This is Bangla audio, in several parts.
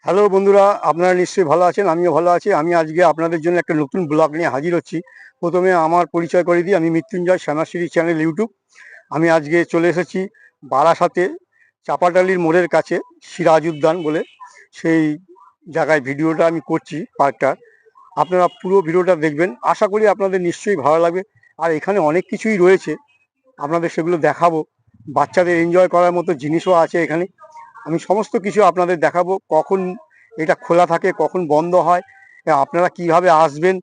হ্যালো বন্ধুরা, আপনারা নিশ্চয়ই ভালো আছেন। আমিও ভালো আছি। আমি আজকে আপনাদের জন্য একটা নতুন ব্লগ নিয়ে হাজির হচ্ছি। প্রথমে আমার পরিচয় করে দিই, আমি মৃত্যুঞ্জয় শ্যামাশ্রী চ্যানেল ইউটিউব। আমি আজকে চলে এসেছি বারাসাতে চাপাটালির মোড়ের কাছে সিরাজ উদ্যান বলে সেই জায়গায় ভিডিওটা আমি করছি পার্কটা। আপনারা পুরো ভিডিওটা দেখবেন, আশা করি আপনাদের নিশ্চয়ই ভালো লাগবে। আর এখানে অনেক কিছুই রয়েছে, আপনাদের সেগুলো দেখাবো। বাচ্চাদের এনজয় করার মতো জিনিসও আছে এখানে। আমি সমস্ত কিছু আপনাদের দেখাবো, কখন এটা খোলা থাকে, কখন বন্ধ হয়, আপনারা কিভাবে আসবেন,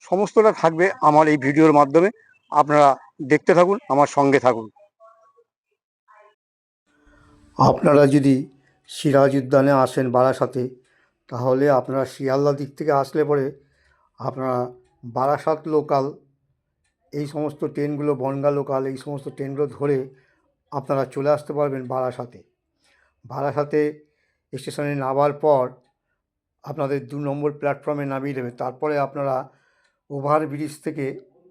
সমস্তটা থাকবে আমার এই ভিডিওর মাধ্যমে। আপনারা দেখতে থাকুন, আমার সঙ্গে থাকুন। আপনারা যদি সিরাজ উদ্যানে আসেন বারাসাতে, তাহলে আপনারা শিয়ালদা দিক থেকে আসলে পরে আপনারা বারাসাত লোকাল, এই সমস্ত ট্রেনগুলো, বনগা লোকাল, এই সমস্ত ট্রেনগুলো ধরে আপনারা চলে আসতে পারবেন বারাসাতে। বারাসাতে স্টেশনে নামার পর আপনাদের 2 নম্বর প্ল্যাটফর্মে নামিয়ে দেবে। তারপরে আপনারা ওভারব্রিজ থেকে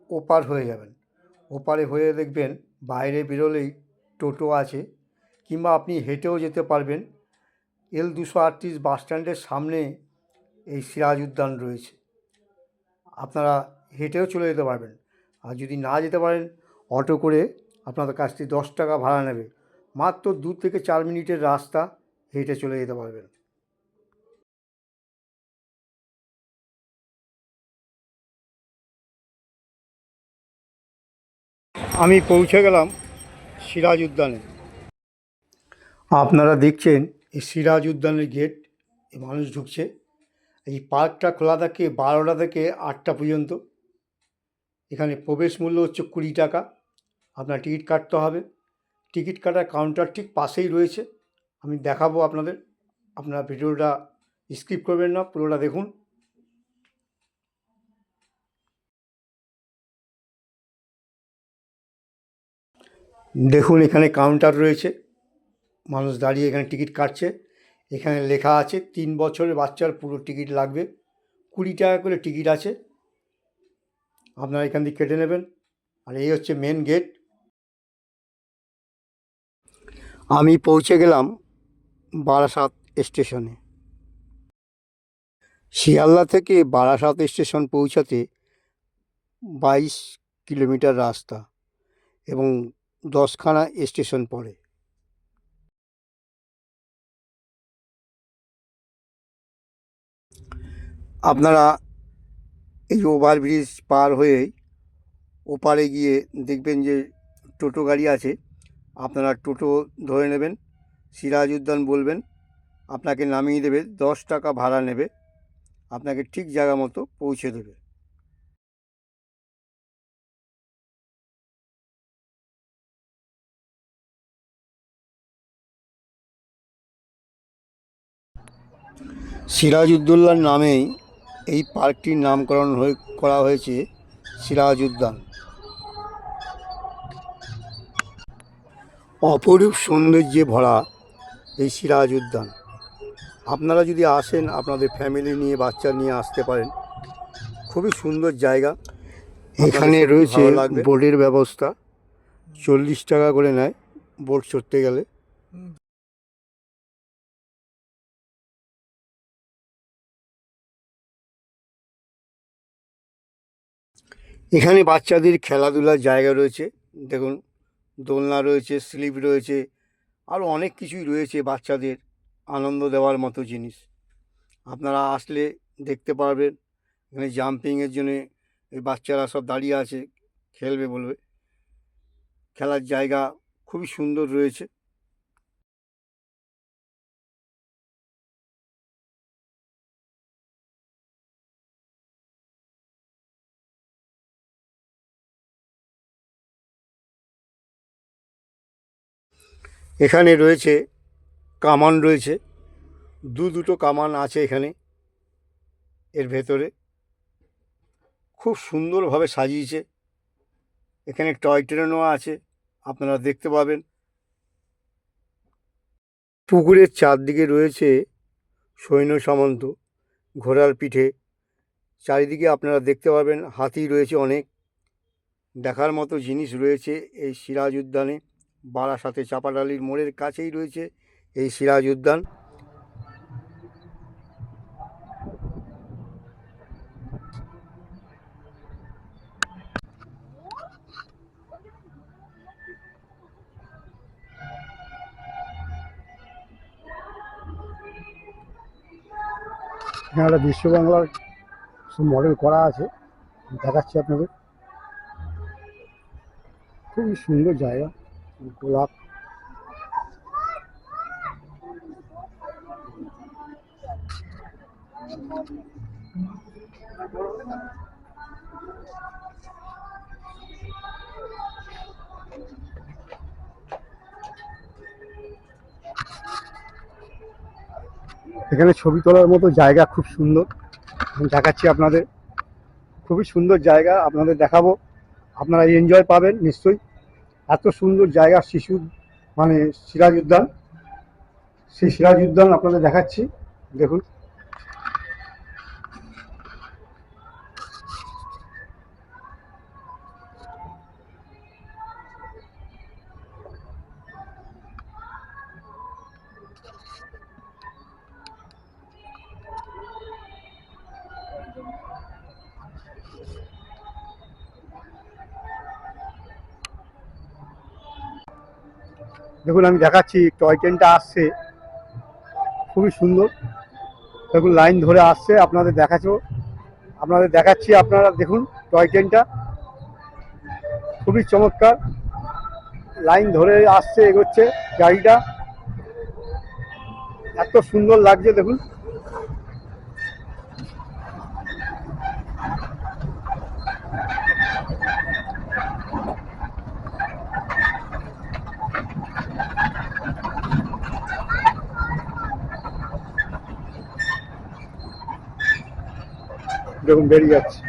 ওপার হয়ে যাবেন। ওপারে হয়ে দেখবেন বাইরে বেরোলেই টোটো আছে, কিংবা আপনি হেঁটেও যেতে পারবেন। L238 বাস স্ট্যান্ডের সামনে এই সিরাজ উদ্যান রয়েছে। আপনারা হেঁটেও চলে যেতে পারবেন। আর যদি না যেতে পারেন, অটো করে আপনাদের কাছ থেকে 10 টাকা ভাড়া নেবে। মাত্র 2 থেকে 4 মিনিটের রাস্তা, হেঁটে চলে যেতে পারবেন। আমি পৌঁছে গেলাম সিরাজ উদ্যানে। আপনারা দেখছেন এই সিরাজ উদ্যানের গেট, মানুষ ঢুকছে। এই পার্কটা খোলা থাকে 12টা থেকে 8টা পর্যন্ত। এখানে প্রবেশ মূল্য হচ্ছে 20 টাকা। আপনার টিকিট কাটতে হবে। টিকিট কাটার কাউন্টার ঠিক পাশেই রয়েছে, আমি দেখাবো আপনাদের। আপনারা ভিডিওটা স্কিপ করবেন না, পুরোটা দেখুন। দেখুন, এখানে কাউন্টার রয়েছে, মানুষ দাঁড়িয়ে এখানে টিকিট কাটছে। এখানে লেখা আছে 3 বছরের বাচ্চার পুরো টিকিট লাগবে, 20 টাকা করে টিকিট আছে। আপনারা এখান থেকে কেটে নেবেন। আর এই হচ্ছে মেন গেট। আমি পৌঁছে গেলাম বারাসাত স্টেশনে। শিয়ালদা থেকে বারাসাত স্টেশন পৌঁছাতে 22 কিলোমিটার রাস্তা এবং 10খানা স্টেশন পড়ে। আপনারা এই ওভারব্রিজ পার হয়ে ওপারে গিয়ে দেখবেন যে টোটো গাড়ি আছে, আপনারা টোটো ধরে নেবেন। সিরাজ উদ্যান বলবেন, আপনাকে নামিয়ে দেবে। 10 টাকা ভাড়া নেবে, আপনাকে ঠিক জায়গা মতো পৌঁছে দেবে। সিরাজউদ্দৌলার নামেই এই পার্কটির নামকরণ করা হয়েছে সিরাজ উদ্যান। অপরূপ সৌন্দর্যে ভরা এই সিরাজ উদ্যান। আপনারা যদি আসেন, আপনাদের ফ্যামিলি নিয়ে, বাচ্চা নিয়ে আসতে পারেন। খুবই সুন্দর জায়গা। এখানে রয়েছে বোটের ব্যবস্থা, 40 টাকা করে নেয় বোট চড়তে গেলে। এখানে বাচ্চাদের খেলাধুলার জায়গা রয়েছে। দেখুন, দোলনা রয়েছে, স্লিপ রয়েছে, আরও অনেক কিছুই রয়েছে বাচ্চাদের আনন্দ দেওয়ার মতো জিনিস। আপনারা আসলে দেখতে পারবেন। এখানে জাম্পিংয়ের জন্যে এই বাচ্চারা সব দাঁড়িয়ে আছে, খেলবে বলবে। খেলার জায়গা খুবই সুন্দর রয়েছে। এখানে রয়েছে কামান রয়েছে, দুটো কামান আছে এখানে। এর ভেতরে খুব সুন্দরভাবে সাজিয়েছে। এখানে টয় ট্রেনও আছে, আপনারা দেখতে পাবেন। পুকুরের চারদিকে রয়েছে সৈন্য সামন্ত, ঘোড়ার পিঠে। চারিদিকে আপনারা দেখতে পাবেন হাতি রয়েছে অনেক। দেখার মতো জিনিস রয়েছে এই সিরাজ উদ্যানে। বারাসাতে চাপাডালির মোড়ের কাছেই রয়েছে এই সিরাজ উদ্যান। এখানে একটা বিশ্ব বাংলার সব মডেল করা আছে, দেখাচ্ছি আপনাদের। খুবই সুন্দর জায়গা, গোলাপ। এখানে ছবি তোলার মতো জায়গা খুব সুন্দর, আমি দেখাচ্ছি আপনাদের। খুবই সুন্দর জায়গা, আপনাদের দেখাবো, আপনারা এনজয় পাবেন নিশ্চয়ই। এত সুন্দর জায়গা শিশু মানে সিরাজ উদ্যান, সেই সিরাজ উদ্যান আপনাদের দেখাচ্ছি, দেখুন। দেখুন আমি দেখাচ্ছি, টয় ট্রেনটা আসছে, খুবই সুন্দর। দেখুন লাইন ধরে আসছে, আপনাদের দেখাচ্ছি, আপনারা দেখুন টয় ট্রেনটা খুবই চমৎকার। লাইন ধরে আসছে, এগোচ্ছে গাড়িটা, এত সুন্দর লাগছে দেখুন। দেখুন বেরিয়ে যাচ্ছে।